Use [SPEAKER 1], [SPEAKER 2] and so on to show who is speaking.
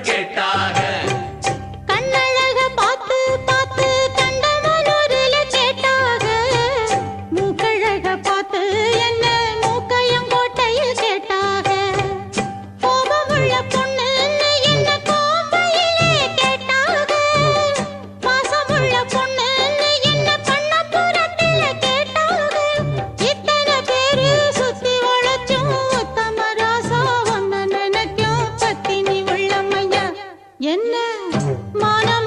[SPEAKER 1] கேட்டாக.
[SPEAKER 2] கண்ணழக பார்த்து பார்த்து கண்டமனூரில கேட்டாக. மூக்கழக பார்த்து என்ன மூக்கையங்கோட்டையில் கேட்டாக. கோபமுள்ள பொண்ணு என்ன கோம்பையிலே கேட்டாக. பாசமுள்ள பொண்ணு என்ன பண்ணப்புறத்தில கேட்டாக. இத்தனை பேரு சுத்தி வளைச்சும் உத்தம ராசா ஒன்ன நினைக்கும் பத்தினி உள்ளமையா என்ன மானம்